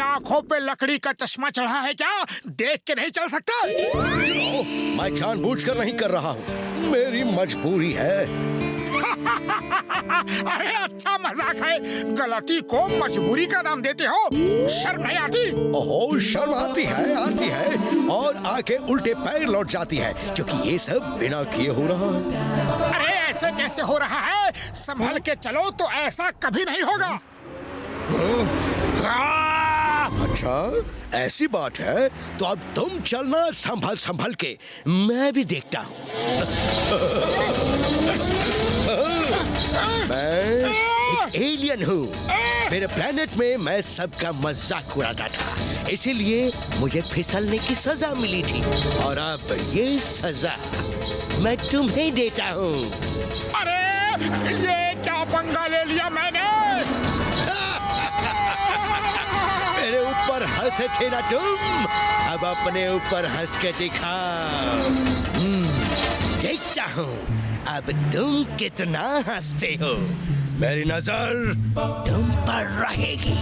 आंखों पे लकड़ी का चश्मा चढ़ा है क्या? देख के नहीं चल सकता? मैं जानबूझकर नहीं कर रहा हूँ, मेरी मजबूरी है। अरे अच्छा मजाक है, गलती को मजबूरी का नाम देते हो? शर्म नहीं आती? ओहो, शर्म आती है और आके उल्टे पैर लौट जाती है, क्योंकि ये सब बिना किए हो रहा है। अरे ऐसे कैसे हो रहा है? संभल के चलो तो ऐसा कभी नहीं होगा। अच्छा ऐसी बात है तो अब तुम चलना संभल संभल के, मैं भी देखता हूँ। मैं एक एलियन हूँ, मेरे प्लेनेट में मैं सबका मजाक उड़ाता था, इसीलिए मुझे फिसलने की सजा मिली थी और अब ये सजा मैं तुम्हें देता हूँ। अरे ये क्या पंगा ले लिया मैंने? मेरे ऊपर हंसे थे ना तुम, अब अपने ऊपर हंस के दिखाओ। देखता हूँ अब तुम कितना हंसते हो। मेरी नजर तुम पर रहेगी।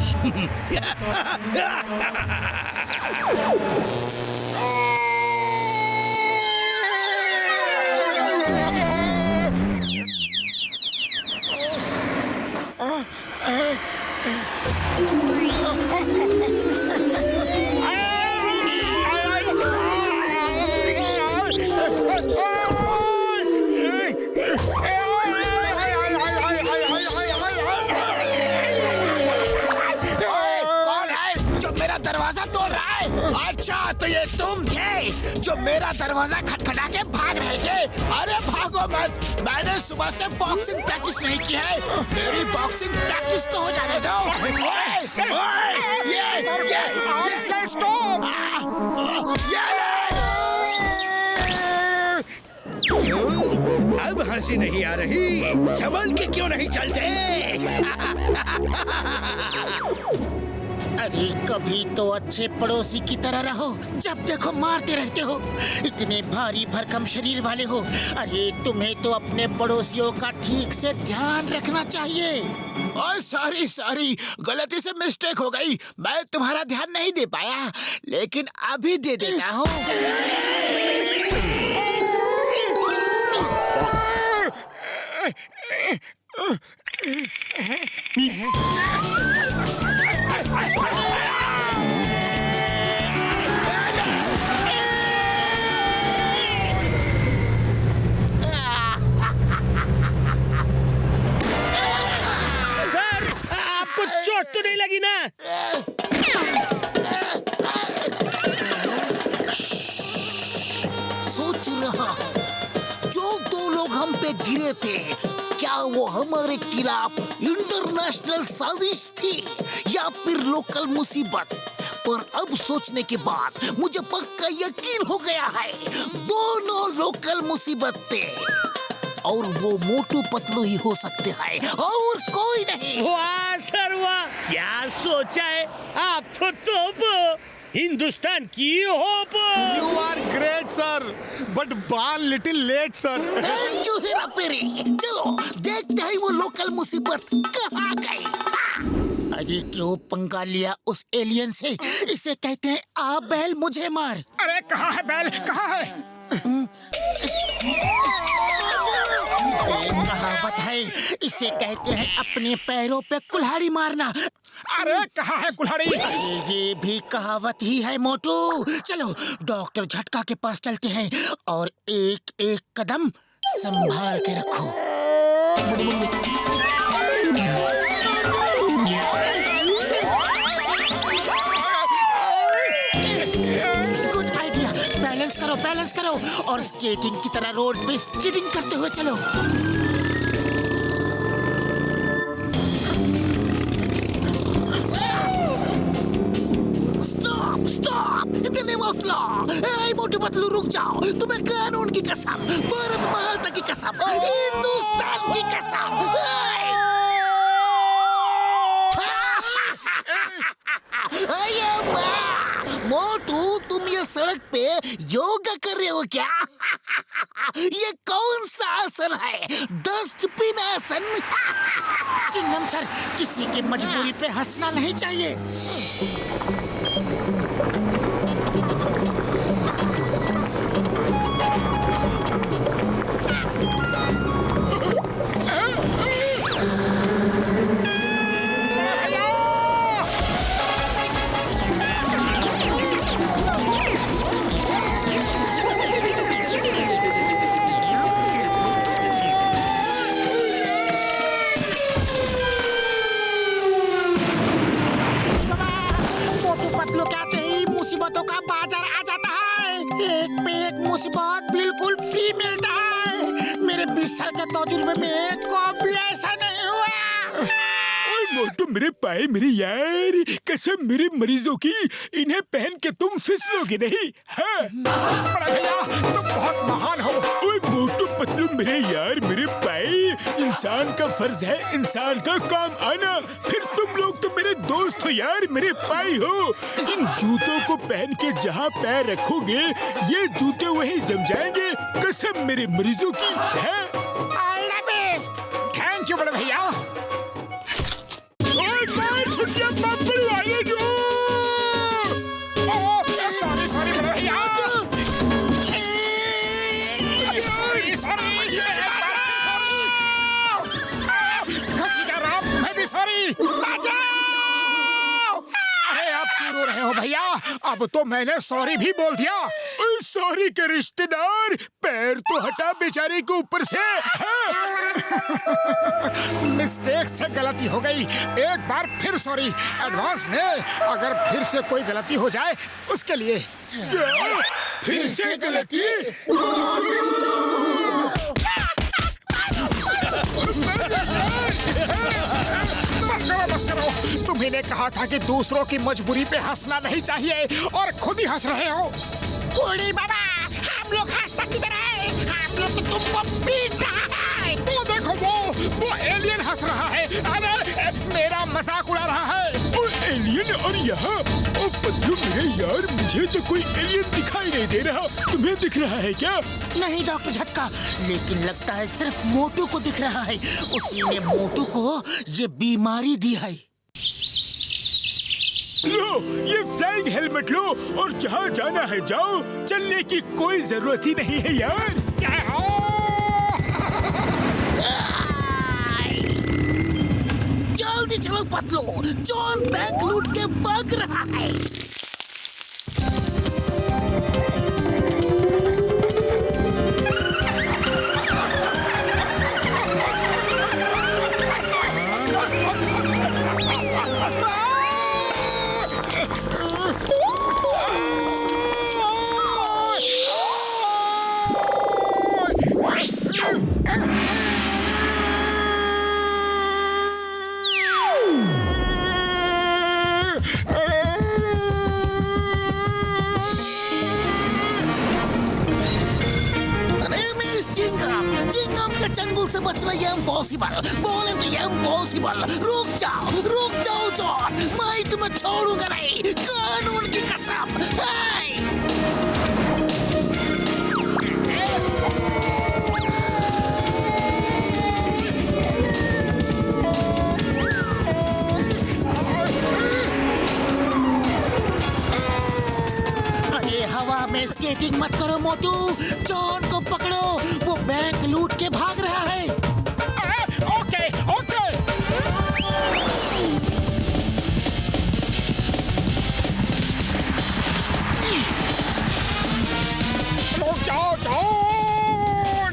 दरवाजा तोड़ रहा है? अच्छा तो ये तुम थे जो मेरा दरवाजा खटखटा के भाग रहे थे? अरे भागो मत, मैंने सुबह से बॉक्सिंग प्रैक्टिस नहीं की है, मेरी बॉक्सिंग प्रैक्टिस तो हो जाने दो। अब हंसी नहीं आ रही, संभल के क्यों नहीं चलते? अरे कभी तो अच्छे पड़ोसी की तरह रहो, जब देखो मारते रहते हो। इतने भारी भरकम शरीर वाले हो, अरे तुम्हें तो अपने पड़ोसियों का ठीक से ध्यान रखना चाहिए। और सॉरी गलती से मिस्टेक हो गई, मैं तुम्हारा ध्यान नहीं दे पाया, लेकिन अभी दे देता हूँ। चोट तो नहीं लगी ना? सोच रहा हूँ, जो दो लोग हम पे गिरे थे, क्या वो हमारे खिलाफ इंटरनेशनल साजिश थी या फिर लोकल मुसीबत? पर अब सोचने के बाद मुझे पक्का यकीन हो गया है, दोनों लोकल मुसीबत थे और वो मोटू पतलू ही हो सकते हैं और कोई नहीं। वाह सर वाह, क्या सोचा है आप तो टॉप हो, हिंदुस्तान की hope. You are great sir, but born little late sir. Thank you Hera Pheri. चलो देखते हैं वो लोकल मुसीबत कहाँ गई। अरे क्यों पंगा लिया उस एलियन से? इसे कहते हैं आ बैल मुझे मार। अरे कहाँ है बैल, कहाँ है? कहावत है, इसे कहते हैं अपने पैरों पे कुल्हाड़ी मारना। अरे कहाँ है कुल्हाड़ी? अरे ये भी कहावत ही है मोटू। चलो डॉक्टर झटका के पास चलते हैं और एक एक कदम संभाल के रखो। गुड आइडिया, बैलेंस करो और स्केटिंग की तरह रोड पे स्केटिंग करते हुए चलो। Stop in the name of law. ए मोटू पतलू रुक जाओ, तुम्हें कानून की कसम, भारत माता की कसम, हिंदुस्तान की कसम। मोटू, तुम ये सड़क पे योगा कर रहे हो क्या? ये कौन सा आसन है? डस्टबिन आसन? चिंगम सर, किसी की मजबूरी पे हंसना नहीं चाहिए। मुसीबतों का बाजार आ जाता है। एक पे एक मुसीबत बिल्कुल फ्री मिलता है। मेरे 20 साल के तजुर्बे में कभी ऐसा नहीं हुआ। मोटू मेरे पाए मेरे यार, कसम मेरे मरीजों की, इन्हें पहन के तुम फिसलोगे नहीं। हाँ? बड़ा भैया, तुम बहुत महान हो। ओए मोटू पतलू मेरे यार, मेरे पाए, इंसान का फर्ज है इंसान का काम आना। फिर तुम लोग तो मेरे दोस्त हो यार, मेरे पाई हो। इन जूतों को पहन के जहाँ पैर रखोगे, ये जूते वहीं जम जाएंगे। कसम मेरे मरीजों की है। All the best. Thank you बड़े भैया। छुट्टियां बड़ी वाले जो। सॉरी सॉरी बड़े भैया। Sorry sorry. घसीटा राम, तुम्हें भी सॉरी। अरे आप क्यों रो रहे हो भैया? अब तो मैंने सॉरी भी बोल दिया। सॉरी के रिश्तेदार, पैर तो हटा बेचारे के ऊपर से। मिस्टेक से गलती हो गई, एक बार फिर सॉरी एडवांस में। अगर फिर से कोई गलती हो जाए उसके लिए। फिर से गलती? बस करो। तुम्ही ने कहा था कि दूसरों की मजबूरी पे हंसना नहीं चाहिए और खुद ही हंस रहे हो। बूढ़ी बाबा, हम लोग हंसता किधर है? हम लोग तो तुमको पीट रहा है। वो देखो, वो एलियन हंस रहा है। अरे मेरा मजाक उड़ा रहा है। एलियन? और यहाँ? ओ पतलू मेरे यार, मुझे तो कोई एलियन दिखाई नहीं दे रहा। तुम्हें दिख रहा है क्या? नहीं डॉक्टर झटका, लेकिन लगता है सिर्फ मोटू को दिख रहा है। उसी ने मोटू को ये बीमारी दी है। लो, ये फ्लाइंग हेलमेट लो और जहाँ जाना है जाओ। चलने की कोई जरूरत ही नहीं है यार। जय हो। जल्दी चलो पतलू, जॉन बैंक लूट के भाग रहा है। चंगुल से बचना ये इम्पॉसिबल। बोले तो ये इम्पॉसिबल। रुक जाओ जॉन, मैं तुम्हें छोड़ूंगा नहीं, कानून की कसम। अरे हवा में स्केटिंग मत करो मोटू, जॉन को पकड़ो, वो बैंक लूट के भाग रहा है। Okay okay. रुक जाओ जॉन।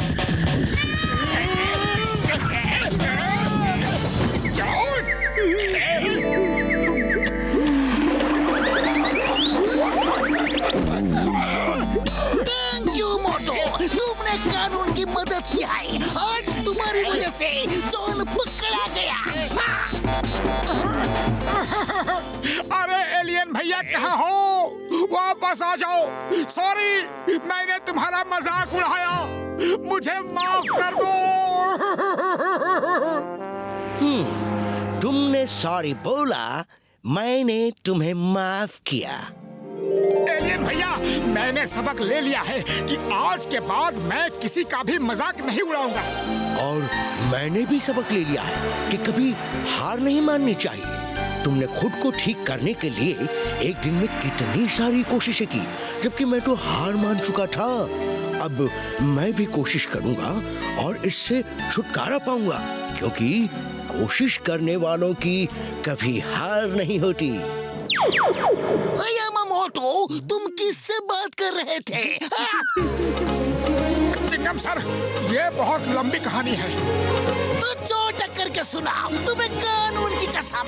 थैंक यू मोटू, तुमने कानून की मदद की है। आज तुम्हारी वजह से जॉन पकड़ा गया। अरे एलियन भैया कहाँ हो? वापस आ जाओ। सॉरी, मैंने तुम्हारा मजाक उड़ाया, मुझे माफ कर दो। तुमने सॉरी बोला, मैंने तुम्हें माफ किया। एलियन भैया, मैंने सबक ले लिया है कि आज के बाद मैं किसी का भी मजाक नहीं उड़ाऊंगा। और मैंने भी सबक ले लिया है कि कभी हार नहीं माननी चाहिए। तुमने खुद को ठीक करने के लिए एक दिन में कितनी सारी कोशिशें की, जबकि मैं तो हार मान चुका था। अब मैं भी कोशिश करूंगा और इससे छुटकारा पाऊंगा, क्योंकि कोशिश करने वालों की कभी हार नहीं होती। यामामोटो, तुम किससे बात कर रहे थे? चिंगम सर, ये बहुत लंबी कहानी है। तो चोट करके सुनाओ, तुम्हें कानून की कसम।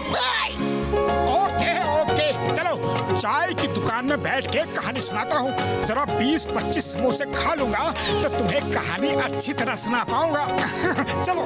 ओके ओके, चलो चाय की दुकान में बैठ के कहानी सुनाता हूँ। जरा 20-25 समोसे खा लूंगा तो तुम्हें कहानी अच्छी तरह सुना पाऊंगा। चलो।